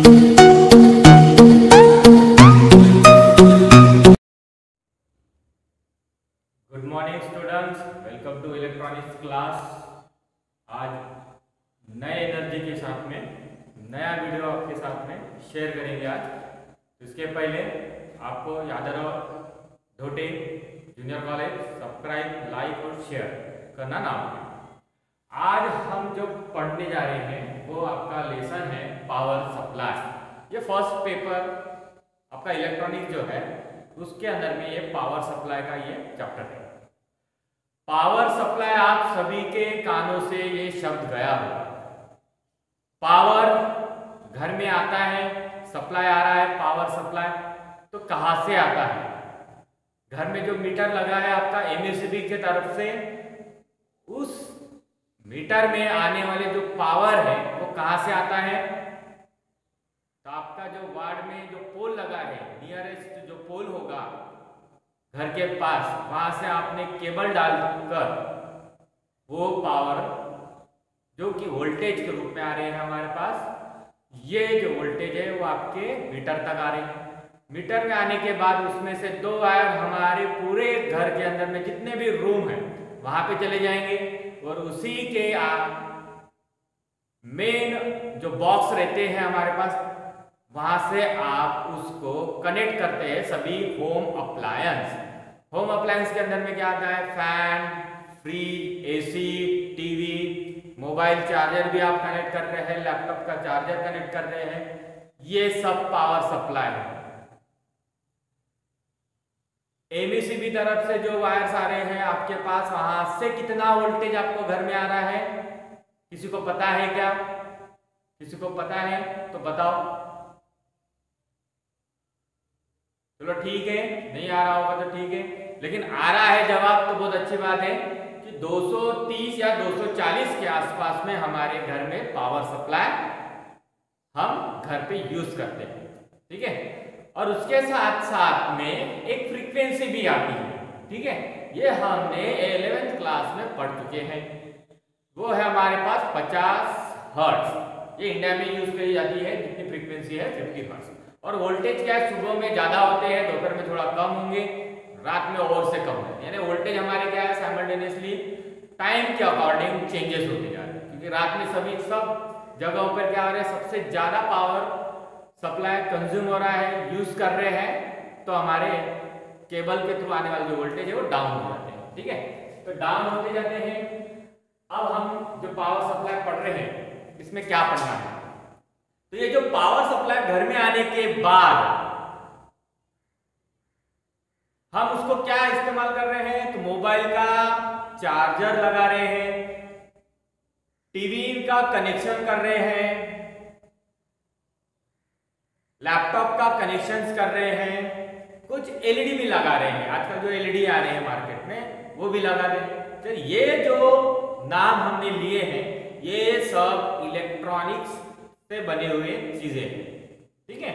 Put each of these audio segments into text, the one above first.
Good morning students, welcome to electronics class. आज नए energy के साथ में नया वीडियो आपके साथ में शेयर करेंगे। आज इसके पहले आपको याद रहो, ढोटे जूनियर कॉलेज सब्सक्राइब, लाइक और शेयर करना ना भूलें। आज हम जो पढ़ने जा रहे हैं वो आपका लेसन है पावर सप्लाई। ये फर्स्ट पेपर आपका इलेक्ट्रॉनिक जो है उसके अंदर में ये पावर सप्लाई का ये चैप्टर है। पावर सप्लाई आप सभी के कानों से ये शब्द गया होगा। पावर घर में आता है, सप्लाई आ रहा है, पावर सप्लाई तो कहां से आता है? घर में जो मीटर लगा है आपका एमएसबी की तरफ से, उस मीटर में आने वाले जो पावर है वो कहां से आता है? तो आपका जो वार्ड में जो पोल लगा है, नियरेस्ट जो पोल होगा घर के पास, वहां से आपने केबल डालकर वो पावर जो कि वोल्टेज के रूप में आ रहे हैं हमारे पास, ये जो वोल्टेज है वो आपके मीटर तक आ रहे हैं। मीटर में आने के बाद उसमें से दो वायर हमारे पूरे घर के अंदर में जितने भी रूम है वहां पे चले जाएंगे और उसी के मेन जो बॉक्स रहते हैं हमारे पास, वहां से आप उसको कनेक्ट करते हैं सभी होम अप्लायंस। होम अप्लायंस के अंदर में क्या आता है? Fan, fridge, AC, TV, mobile charger भी आप कनेक्ट कर रहे हैं, लैपटॉप का चार्जर कनेक्ट कर रहे हैं, ये सब पावर सप्लाई है। एमएसबी तरफ से जो वायर्स आ रहे हैं आपके पास, वहां से कितना वोल्टेज आपको घर में आ रहा है? किसी को पता है क्या? किसी को पता है तो बताओ। चलो ठीक है, नहीं आ रहा होगा तो ठीक है, लेकिन आ रहा है जवाब तो बहुत अच्छी बात है कि 230 या 240 के आसपास में हमारे घर में पावर सप्लाई हम घर पे यूज करते हैं। ठीक है, और उसके साथ साथ में एक फ्रीक्वेंसी भी आती है। ठीक है, ये हमने 11th क्लास में पढ़ चुके हैं। वो है हमारे पास 50 हर्ट्ज। ये इंडिया में यूज करी जाती है, जितनी फ्रीक्वेंसी है 50 हर्ट्ज। और वोल्टेज क्या है, सुबह में ज्यादा होते हैं, दोपहर में थोड़ा कम होंगे, रात में और से कम होंगे। यानी वोल्टेज हमारे क्या है, साइमल्टेनियसली टाइम के अकॉर्डिंग चेंजेस होते जा रहे हैं, क्योंकि रात में सब जगहों पर क्या हो रहा है, सबसे ज्यादा पावर सप्लाई कंज्यूम हो रहा है, यूज कर रहे हैं, तो हमारे केबल के थ्रू आने वाले जो वोल्टेज है वो डाउन हो जाते हैं। ठीक है, तो डाउन होते जाते हैं। अब हम जो पावर सप्लाई पढ़ रहे हैं इसमें क्या पढ़ना है? तो ये जो पावर सप्लाई घर में आने के बाद हम उसको क्या इस्तेमाल कर रहे हैं? तो मोबाइल का चार्जर लगा रहे हैं, टीवी का कनेक्शन कर रहे हैं, लैपटॉप का कनेक्शंस कर रहे हैं, कुछ एलईडी भी लगा रहे हैं। आजकल जो एलईडी आ रहे हैं मार्केट में वो भी लगा रहे हैं। तो ये जो नाम हमने लिए हैं ये सब इलेक्ट्रॉनिक्स से बने हुए चीजें हैं। ठीक है,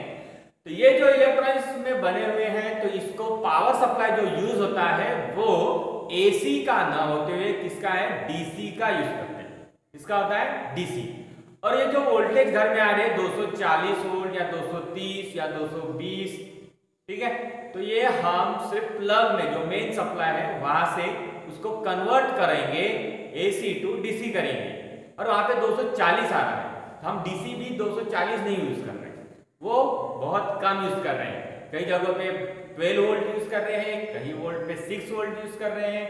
तो ये जो इलेक्ट्रॉनिक्स में बने हुए हैं, तो इसको पावर सप्लाई जो यूज होता है वो एसी का ना होते हुए किसका है? डीसी का यूज करते हैं। किसका होता है? डीसी। और ये जो वोल्टेज घर में आ रहे हैं 240 वोल्ट या 230 या 220, ठीक है, तो ये हम सिर्फ प्लग में जो मेन सप्लाई है वहां से उसको कन्वर्ट करेंगे, एसी टू डीसी करेंगे, और वहां पे 240 आ रहा है। हम डीसी भी 240 नहीं यूज कर रहे हैं, वो बहुत कम यूज कर रहे हैं। कई जगहों पे 12 वोल्ट यूज कर रहे हैं, कहीं वोल्ट पे 6 वोल्ट यूज कर रहे हैं,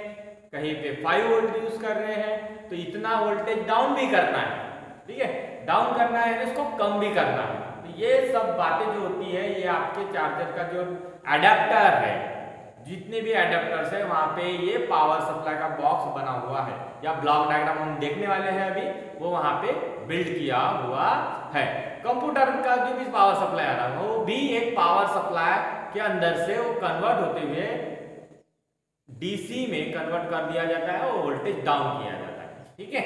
कहीं पे 5 वोल्ट यूज कर रहे हैं। तो इतना वोल्टेज डाउन भी करना है। ठीक है, डाउन करना है, इसको कम भी करना है। तो ये सब बातें जो होती है, ये आपके चार्जर का जो एडेप्टर है, जितने भी एडेप्टर्स है वहां पे ये पावर सप्लाई का बॉक्स बना हुआ है, या ब्लॉक डायग्राम हम देखने वाले हैं अभी, वो वहां पे बिल्ड किया हुआ है। कंप्यूटर का जो भी पावर सप्लाई आ रहा है वो भी एक पावर सप्लाई के अंदर से वो कन्वर्ट होते हुए डीसी में कन्वर्ट कर दिया जाता है और वोल्टेज डाउन किया जाता है। ठीक है,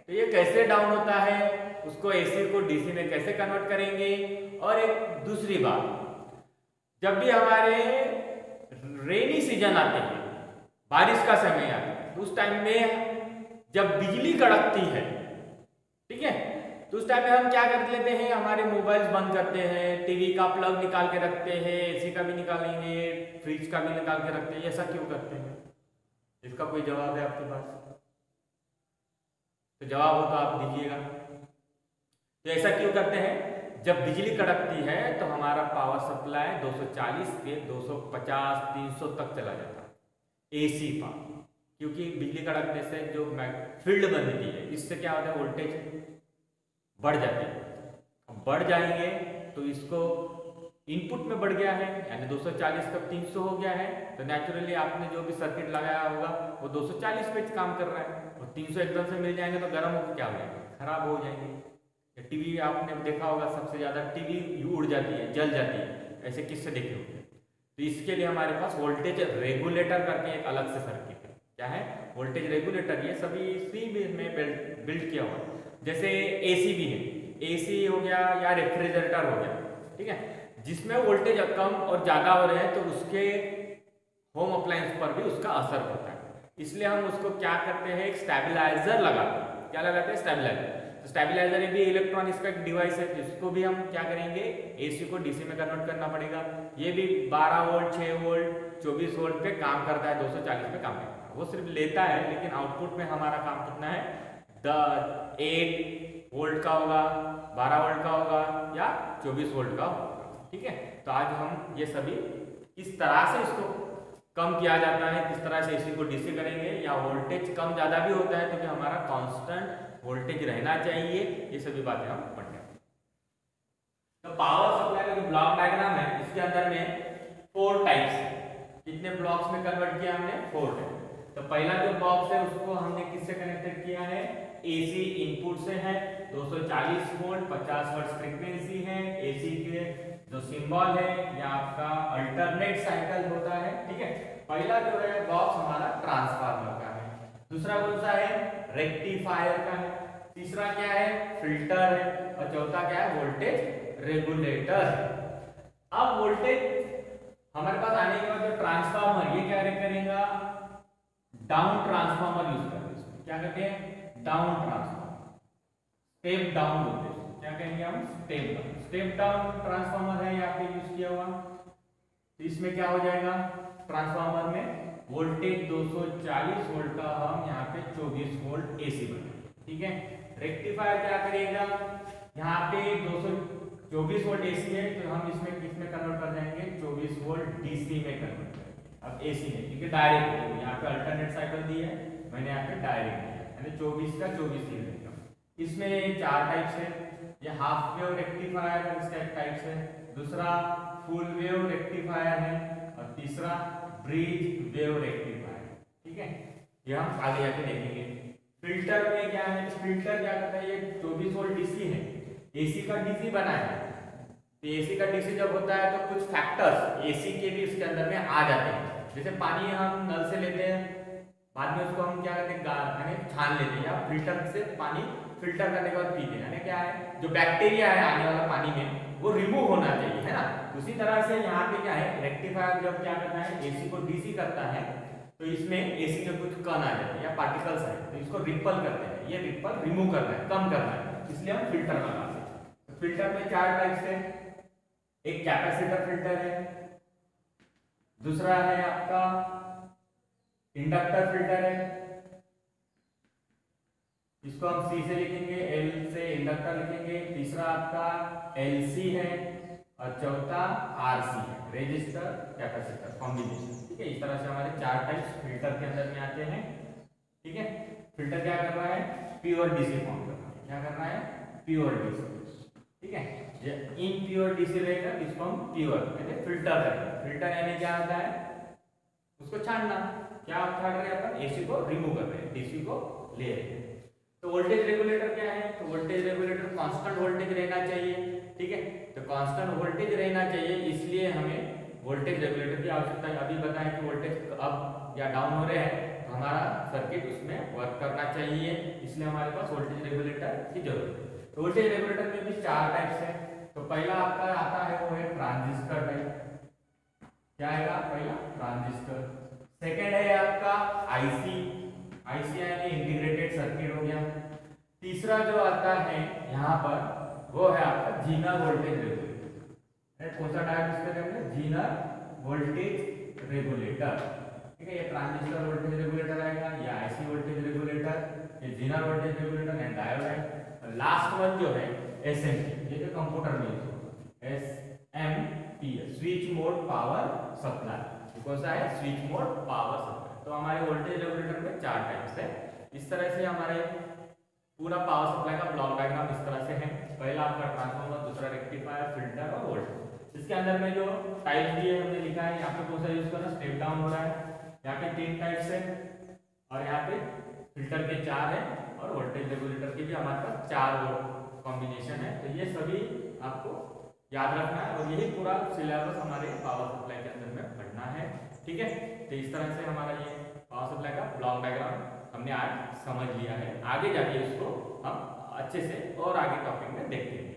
तो ये कैसे डाउन होता है, उसको एसी को डीसी में कैसे कन्वर्ट करेंगे। और एक दूसरी बात, जब भी हमारे रेनी सीजन आते हैं, बारिश का समय आता है, उस टाइम में जब बिजली कड़कती है, ठीक है, तो उस टाइम में हम क्या कर लेते हैं, हमारे मोबाइल्स बंद करते हैं, टीवी का प्लग निकाल के रखते हैं, एसी का भी निकालेंगे, फ्रिज का भी निकाल के रखते हैं। ऐसा क्यों करते हैं? इसका कोई जवाब है आपके पास? तो जवाब हो तो आप दीजिएगा। तो ऐसा क्यों करते हैं? जब बिजली कड़कती है तो हमारा पावर सप्लाई 240 से 250 300 तक चला जाता है एसी का, क्योंकि बिजली कड़कने से जो फील्ड बनती है इससे क्या होता है, वोल्टेज बढ़ जाते हैं। बढ़ जाएंगे तो इसको इनपुट में बढ़ गया है, यानी 240 कब 300 हो गया है, तो नेचुरली आपने जो भी सर्किट लगाया होगा वो 240 पे काम कर रहा है, और 300 एकदम से मिल जाएंगे तो गर्म होकर क्या हो जाएंगे, खराब हो जाएंगे। टीवी आपने देखा होगा, सबसे ज्यादा टीवी उड़ जाती है, जल जाती है, ऐसे किससे देखे होंगे। तो इसके लिए हमारे पास वोल्टेज रेगुलेटर करके एक अलग से सर्किट है। क्या है? Voltage regulator. ये सभी इसी में बिल्ड किया हुआ है। जैसे एसी भी है, एसी हो गया या रेफ्रिजरेटर हो गया, ठीक है, जिसमें वोल्टेज कम और ज्यादा हो रहे हैं तो उसके होम अप्लायंस पर भी उसका असर होता है। इसलिए हम उसको क्या करते हैं, एक स्टेबलाइजर लगाते हैं। क्या लगाते हैं? स्टेबलाइजर। तो स्टेबलाइजर भी इलेक्ट्रॉनिक्स का एक डिवाइस है, जिसको भी हम क्या करेंगे, एसी को डीसी में कन्वर्ट करना पड़ेगा। ये भी 12 वोल्ट 6 वोल्ट 24 वोल्ट पे काम करता है, 240 पे काम करता है। वो सिर्फ लेता है, लेकिन आउटपुट में हमारा काम कितना है, 8 वोल्ट का होगा, 12 वोल्ट का होगा या 24 वोल्ट का होगा। ठीक है, तो आज हम ये सभी किस तरह से इसको कम किया जाता है, किस तरह से एसी को डीसी करेंगे, या वोल्टेज कम ज्यादा भी होता है तो कि हमारा कांस्टेंट वोल्टेज रहना चाहिए, ये सभी बातें हम पढ़ेंगे। तो पावर सप्लाई का जो ब्लॉक डायग्राम है, इसके अंदर में 4 टाइप्स है। कितने ब्लॉक्स में कन्वर्ट किया हमने? 4 टाइप। तो पहला जो बॉक्स है उसको हमने किससे कनेक्टेड किया है, एसी इनपुट से है, 240 वोल्ट 50 हर्ट्ज फ्रीक्वेंसी है। एसी के जो सिंबल है ये आपका अल्टरनेट साइकिल होता है। ठीक है, पहला जो है बॉक्स हमारा ट्रांसफार्मर का है, दूसरा कौन सा है, रेक्टिफायर का है, तीसरा क्या है, फिल्टर है, और चौथा क्या है, वोल्टेज रेगुलेटर। अब वोल्टेज हमारे पास आने के बाद जो ट्रांसफार्मर, ये क्या करेगा, डाउन ट्रांसफार्मर यूज करते हैं। क्या कहते हैं? डाउन ट्रांसफार्मर, स्टेप डाउन बोलते हैं। क्या कहेंगे हम? Step down. Step down transformer है यहाँ पे यूज किया हुआ। तो इसमें क्या हो जाएगा, ट्रांसफार्मर में वोल्टेज 240 वोल्ट का हम यहाँ पे 24 वोल्ट एसी बनाएंगे। ठीक है, रेक्टिफायर क्या करेगा, यहाँ पे 224 वोल्ट एसी है तो हम इसमें किसमें कन्वर्ट कर देंगे, 24 वोल्ट डीसी में कन्वर्ट करेंगे। अब एसी में क्योंकि डायरेक्ट यहाँ पे अल्टरनेट साइकिल दी है, मैंने यहाँ पे डायरेक्ट दिया, यानी 24 का 24 ही रहेगा। इसमें 4 टाइप्स है, ये हाफ वेव रेक्टिफायर इसका एक टाइप्स है, दूसरा फुल वेव रेक्टिफायर है, और तीसरा ब्रिज वेव रेक्टिफायर। ठीक है, ये हम आगे जाके देखेंगे। फिल्टर में क्या है, फिल्टर क्या करता है, ये 24 वोल्ट डीसी है, एसी का डीसी बना है। तो एसी का डीसी जब होता है तो कुछ फैक्टर्स एसी के भी इसके अंदर में आ जाते हैं। जैसे पानी हम नल से लेते हैं, बाद में उसको हम क्या करते हैं, छान लेते हैं, या फिल्टर से पानी फिल्टर करने के बाद पीते हैं। यानी क्या है, जो बैक्टीरिया है आने वाला पानी में वो रिमूव होना चाहिए, है ना। उसी तरह से यहाँ पे क्या है, रेक्टिफायर जब क्या करता है, एसी को डीसी करता है तो इसमें एसी के कुछ कण आ जाते हैं या पार्टिकल्स है, तो इसको रिपल करते हैं। ये रिपल रिमूव करना है, कम करना है, इसलिए हम फिल्टर लगाते हैं। तो फिल्टर में 4 टाइप्स है, एक कैपेसिटर फिल्टर है, दूसरा है आपका इंडक्टर फिल्टर है, इसको हम सी से लिखेंगे, एल से इंडक्टर लिखेंगे, तीसरा आपका एलसी है, और चौथा आरसी है, रेजिस्टर कैपेसिटर कॉम्बिनेशन। ठीक है, इस तरह से हमारे 4 टाइप्स फिल्टर के अंदर में आते हैं। ठीक है, फिल्टर क्या कर रहा है, प्योर डीसी फॉर्म कर रहा है। क्या कर रहा है, प्योर डीसी। ठीक है, ये इनप्योर डीसी रहेगा, इसको हम प्योर यानी फिल्टर करेंगे। फिल्टर यानी क्या होता है, उसको छानना। क्या आप छान रहे हैं, अपन एसी को रिमूव कर रहे हैं, डीसी को ले रहे हैं। तो वोल्टेज रेगुलेटर क्या है, तो वोल्टेज रेगुलेटर कांस्टेंट वोल्टेज रहना चाहिए। ठीक है, तो कांस्टेंट वोल्टेज रहना चाहिए, इसलिए हमें वोल्टेज रेगुलेटर की आवश्यकता है। अभी बताएं कि वोल्टेज अप या डाउन हो रहे हैं तो हमारा सर्किट उसमें वर्क करना चाहिए, इसलिए हमारे पास वोल्टेज रेगुलेटर की जरूरत है। तो वोल्टेज रेगुलेटर में भी 4 टाइप्स है। तो पहला आपका आता है वो है ट्रांजिस्टर टाइप। क्या आएगा, पहला ट्रांजिस्टर। सेकेंड है आपका आईसी, आईसी यानी इंटीग्रेटेड सर्किट हो गया। तीसरा जो आता है यहाँ पर वो है आपका जीनर वोल्टेज रेगुलेटर। कौन सा डायग्राम इसका हमने जीनर वोल्टेज रेगुलेटर, ठीक है। ये ट्रांजिस्टर वोल्टेज रेगुलेटर आएगा, या आईसी वोल्टेज रेगुलेटर, ये Zener voltage regulator and diode है। लास्ट वन जो है एसएमपी, ये जो कंप्यूटर में यूज होता है, SMP switch mode power supply. कौन सा है? Switch mode power supply. तो हमारे वोल्टेज रेगुलेटर में 4 टाइप्स है। इस तरह से हमारे पूरा पावर सप्लाई का ब्लॉक डायग्राम इस तरह से है। पहला आपका ट्रांसफार्मर, दूसरा रेक्टिफायर, फिल्टर और वोल्टेज। इसके अंदर में जो टाइप दिए हमने लिखा है, यहाँ पे कौन सा यूज करना, स्टेप डाउन हो रहा है। यहाँ पे 3 टाइप्स है और यहाँ पे फिल्टर के 4 है और वोल्टेज रेगुलेटर के भी हमारे पास 4 कॉम्बिनेशन है। तो ये सभी आपको याद रखना है और यही पूरा सिलेबस हमारे पावर सप्लाई के अंदर में पढ़ना है, ठीक है। तो इस तरह से हमारा ये पावर सप्लाई का ब्लॉक डायग्राम हमने आज समझ लिया है। आगे जाके इसको हम अच्छे से और आगे टॉपिक में देखते हैं।